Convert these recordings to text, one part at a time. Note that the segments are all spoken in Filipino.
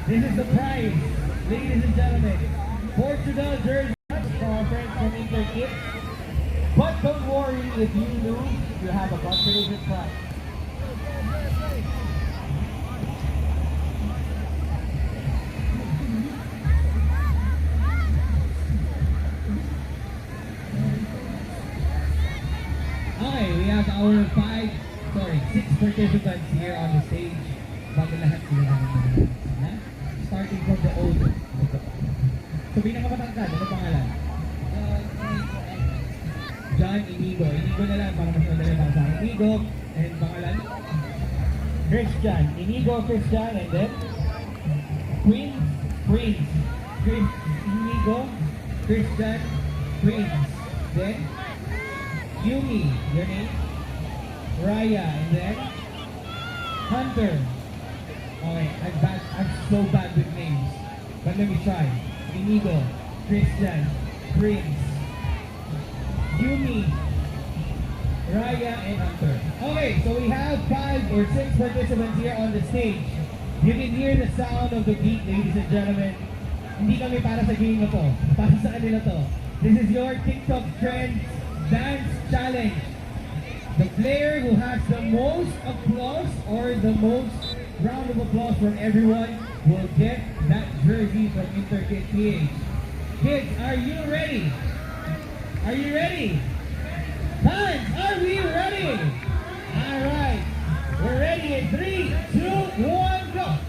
This is the prize, ladies and gentlemen. Portugal jersey from our friends from Interkit. But don't worry, if you lose, you have a consolation prize. Okay, we have our six participants here on the stage. Bago lahat sila namin. Starting from the oldest. So, pinakamatangkad, ano pangalan? John Inigo. Inigo na lang para mas madali para sa akin. Inigo, and pangalan? Christian. Inigo, Christian, and then? Prince. Inigo, Christian, Prince. Then? Yumi, your name? Raya, and then? Hunter. Okay, I'm so bad with names. But let me try. Inigo, Christian, Prince, Yumi, Raya, and Hunter. Okay, so we have 5 or 6 participants here on the stage. You can hear the sound of the beat, ladies and gentlemen. Hindi kami para sa game na to. Para sa kanila to. This is your TikTok Trends Dance Challenge. The player who has the most applause or the most round of applause from everyone will get that jersey from Interkit PH. Kids, are you ready? Are you ready? Fans, are we ready? Alright, we're ready in 3, 2, 1, go!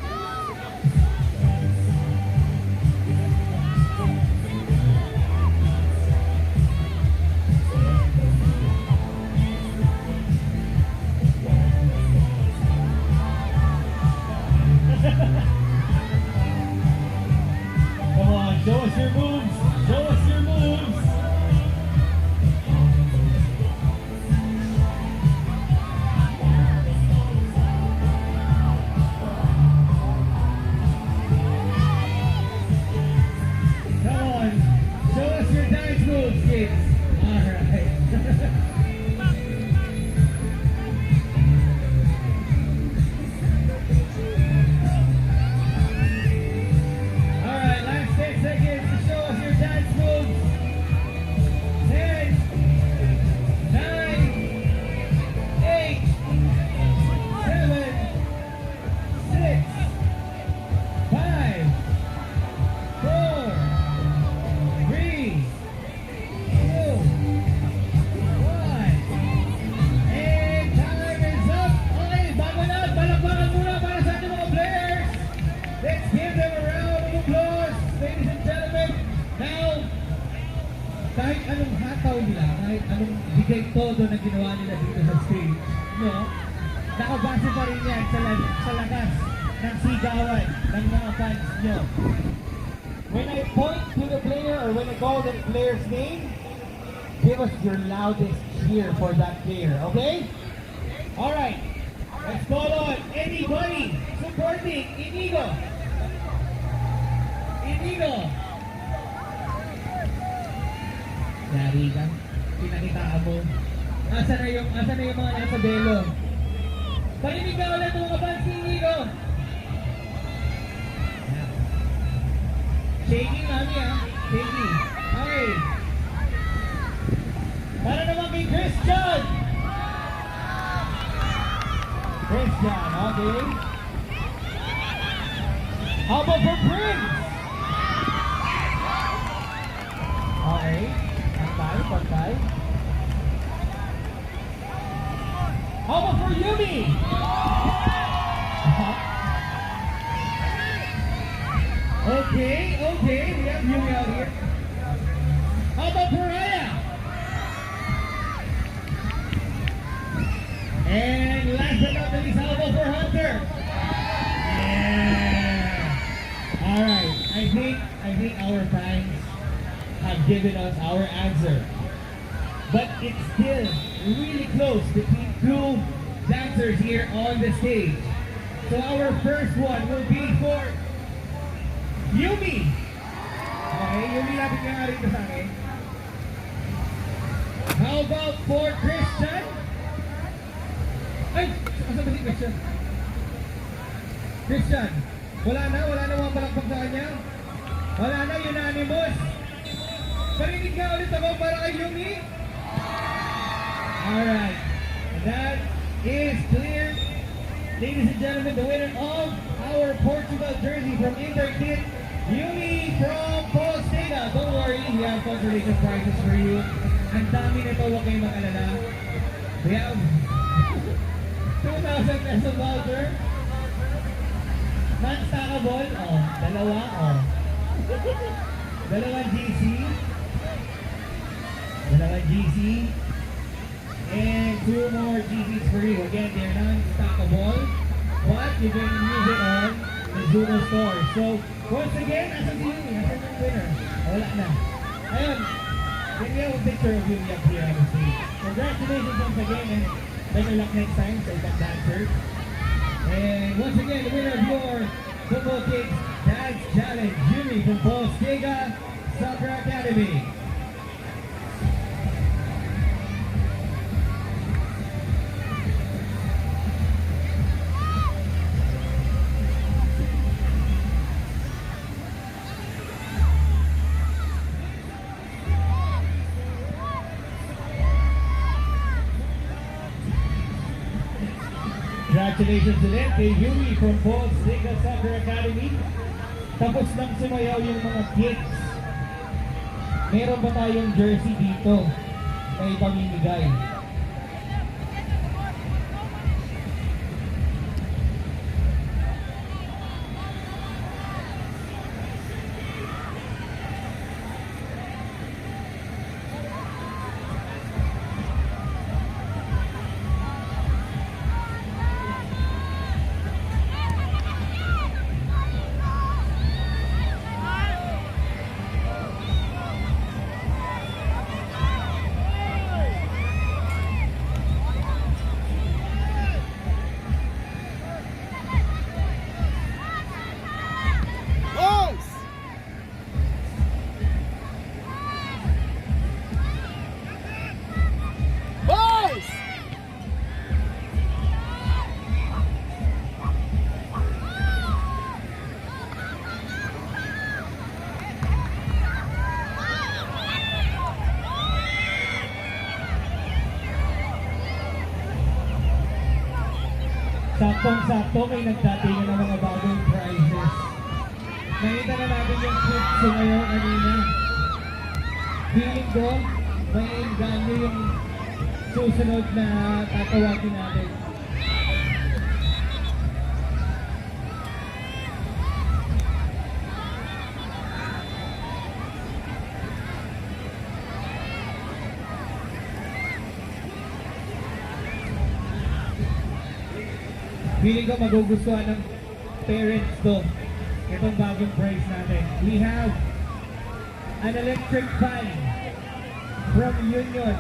Come on, show us your moves. Show us your moves. Come on, show us your dance moves, kids. All right. Kahit anong hataw nila, kahit anong bigay todo na ginawa nila dito sa stage, no? Nakabase pa rin yan sa lakas ng sigawan ng mga fans nyo. When I point to the player or when I call the player's name, give us your loudest cheer for that player, okay? Alright, let's call on anybody supporting Inigo. Inigo. Yari ka, pinakitaan mo. Asa na yung mga nasa belo? Parinig ka ulit mga fans ni Inigo. Shaking kami shaking. Okay. Para naman kay Christian. Christian, okay. How about for Prince? Okay. Pantay. How about for Yumi? Okay, we have Yumi out here. How about for Raya? And last but not least, how about for Hunter? Yeah. Alright, I think our fans have given us our answer. But it's still really close between 2 dancers here on the stage. So our first one will be for Yumi. Okay, Yumi, lapit ka nga rito sa akin. How about for Christian? Ay, asa ba si Christian? Christian, Wala na mga palakpak sa kanya. Wala na, unanimous. Parinig nga ulit ako para kay Yumi. Alright. That is clear. Ladies and gentlemen, the winner of our Portugal jersey from Interkit, Yumi from Postega. Don't worry, we have consolation prizes for you. Ang dami nito, huwag kayong mag-alala. We have 2,000 peso voucher. Non-stackable, dalawa, dalawang GC. Dalawang GC. And 2 more GCs for you. Again, they're non-stackable, but you can use it on the Zuno store. So, once again, nasa si Yumi, nasa yung winner. Wala na. Ayun, then we have a picture of Yumi up here on the stage. Congratulations once again, and better luck next time sa ibang dancers. And once again, the winner of your Football Kids Dance Challenge, Yumi from Postega Soccer Academy. Congratulations ulit kay Yumi from Postega Soccer Academy. Tapos nang sumayaw yung mga kids. Meron ba tayong jersey dito na ipamimigay? Saktong-sakto may nagdatingan ng mga bagong prizes. Nakita na natin yung clip sumayaw kanina. Feeling ko, may ganyo yung susunod na tatawagin natin. Feeling ko magugustuhan ng parents to itong bagong prize natin. We have an electric fan from Union,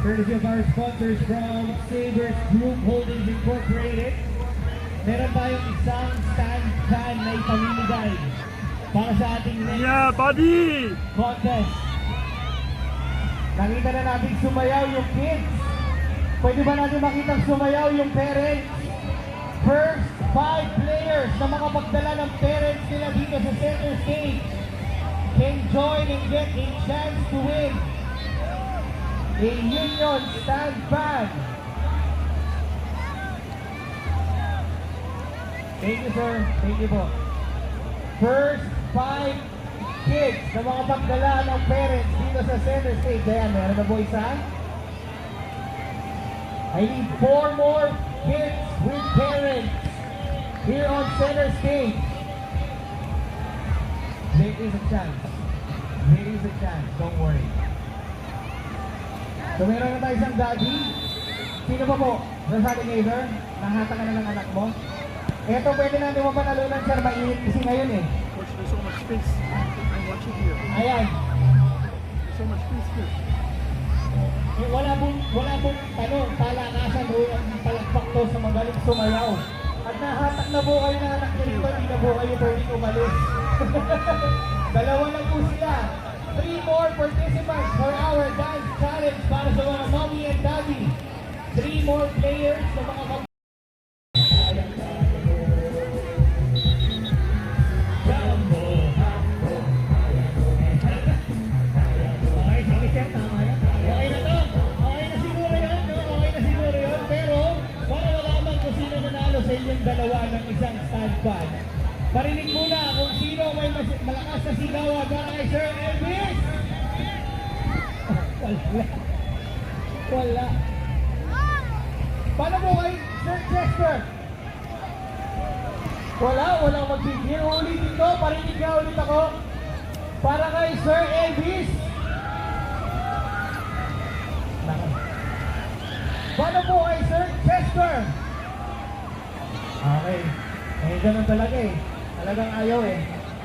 courtesy of our sponsors from Sabres Group Holdings Incorporated. Meron tayong isang stand fan na ipamimigay para sa ating next contest. Nakita na natin sumayaw yung kids. Pwede ba natin makitang sumayaw yung parents? First 5 players na makapagdala ng parents nila dito sa center stage can join and get a chance to win a Union stand fan. Thank you, sir. Thank you po. First 5 kids na makapagdala ng parents dito sa center stage. Ayan, meron na po isa. I need 4 more kids with parents here on center stage. There is a chance. There is a chance. Don't worry. So meron na tayo isang daddy. Sino pa po? Nasabi ngayon, sir? Nahata ka na ng anak mo? Eto pwede natin mapanalunan, sir. Mainit kasi ngayon eh. Coach, there's so much space. I'm watching here. Ayan. There's so much space here. Eh, wala pong palakasan o ang palakpak to sa magaling sumayaw. At nahatak na po kayo ng anak nyo dito, hindi na po kayo pwedeng umalis. Dalawa lang po sila. 3 more participants for our dance challenge para sa mga mommy and daddy. 3 more players na mga isang standby. Parinig muna kung sino may malakas na sigawan para kay Sir Elvis. Wala. Wala. Paano mo kay Sir Chester? Walang magbigil. Ulitin ko, parinig nga ulit ako. Para kay Sir Elvis. Paano po kay Sir Chester? Okay. Eh, ganun talaga eh. Talagang ayaw eh.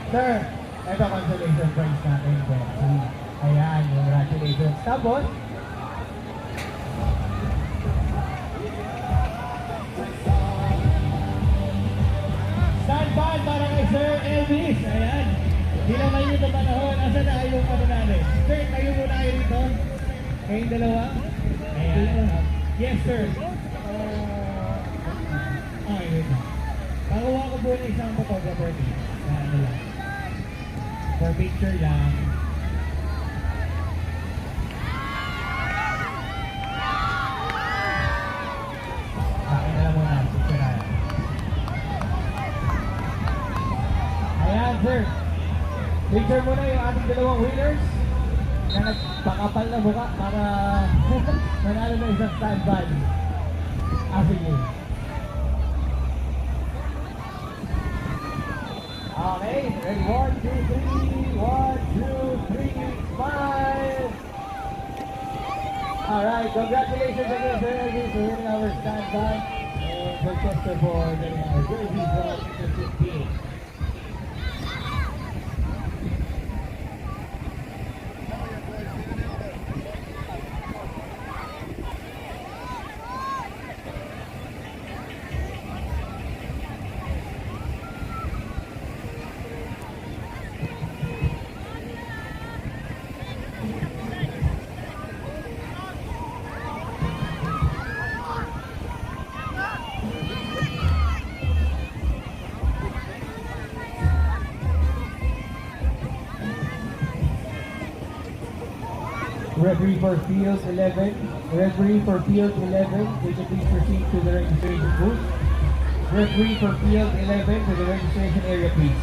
Sir, ito consolation prize natin. Betsy. Ayan, congratulations. Tapos, standby para kay Sir Elvis. Ayan. Di lang kayo ito panahon. Asa na yung ano natin? Sir, tayo muna kayo rito. Kayong dalawa. Ayan. Yes, sir. Okay, wait lang. Pakuha ko po na isang photographer dito. Ano lang. For picture lang. Akin na lang muna. Picture na lang. Ayan, sir. Picture muna yung ating dalawang winners na nagpakapal na buka para manalo na isang standby. Sige. Okay, ready? 1, 2, 3. 1, 2, 3, smile! Alright, congratulations again, Sir Elvis, for winning our standby. And Manchester for getting our jersey from Mr. 15. Referee for field 11. Referee for field 11. Would you please proceed to the registration booth? Referee for field 11 to the registration area, please.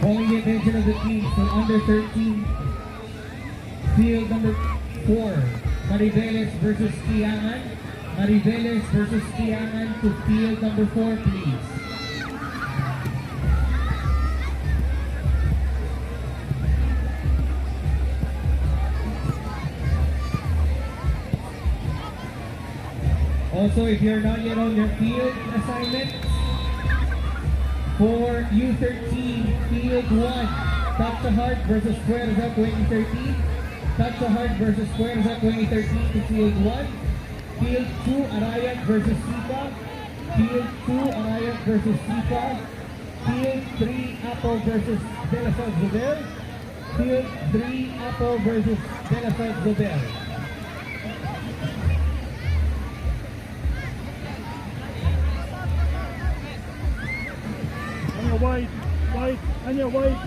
Calling the attention of the team for under 13, field number 4, Mariveles versus Tiangan. Mariveles versus Tiangan to field number 4, please. Also, if you're not yet on your field assignment, for U13, Field 1, Tatsahart versus Fuerza 2013. Tatsahart versus Fuerza 2013 to Field 1. Field 2, Arayat versus Sika. Field 2, Arayat versus Sika. Field 3, Apple versus De La Salle Zobel. Field 3, Apple versus De La Salle Zobel. White, Anya, white.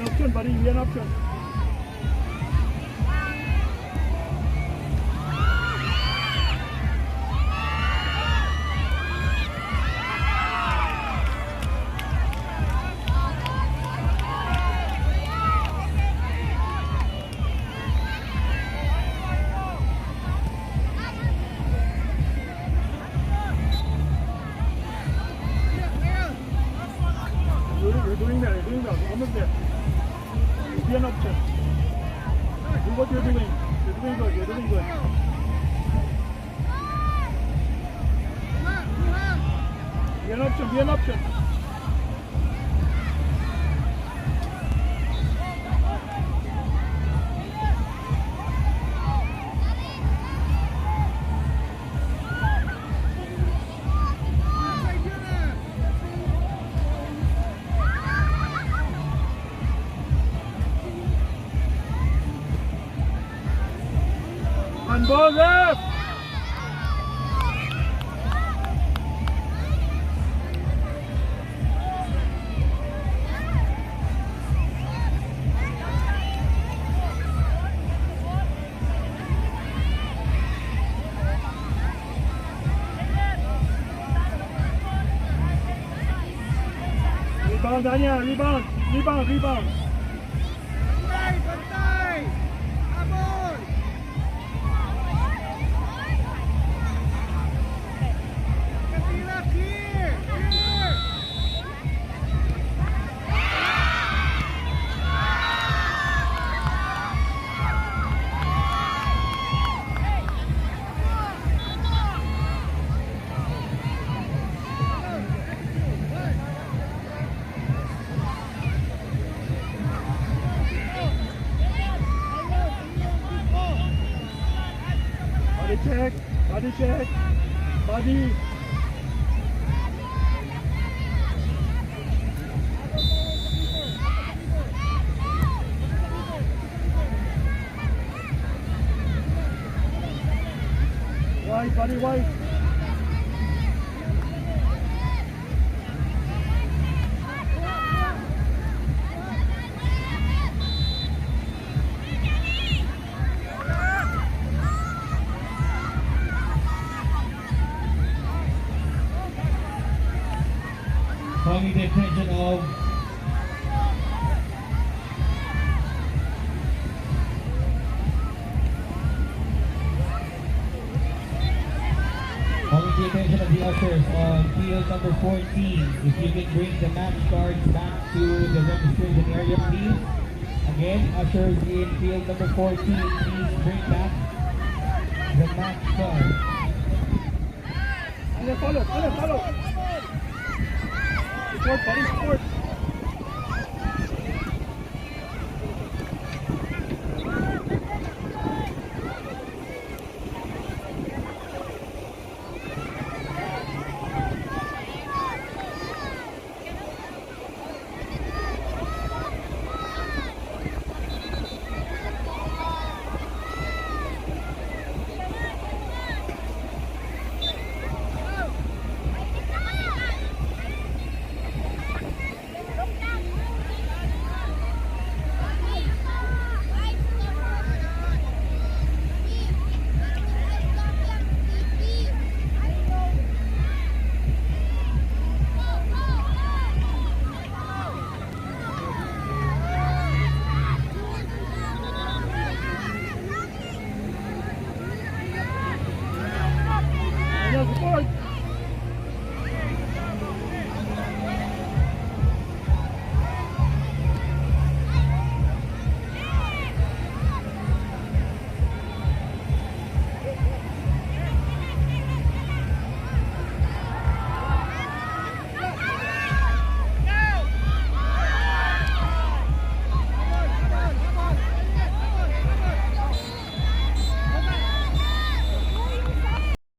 An option, buddy. An option. You're doing that. You're doing that. Almost there. Be an option. Do what you're doing. You're doing good. You're doing good. Be an option. Be an option. And ball left. Rebound, Danya. Rebound. Rebound. Rebound. Body check, body check, body. Wide, body wide. Calling the attention of the ushers on field number 14. If you can bring the match cards back to the registration area, please. Again, ushers in field number 14, please bring back the match cards. Follow. Support, buddy, support.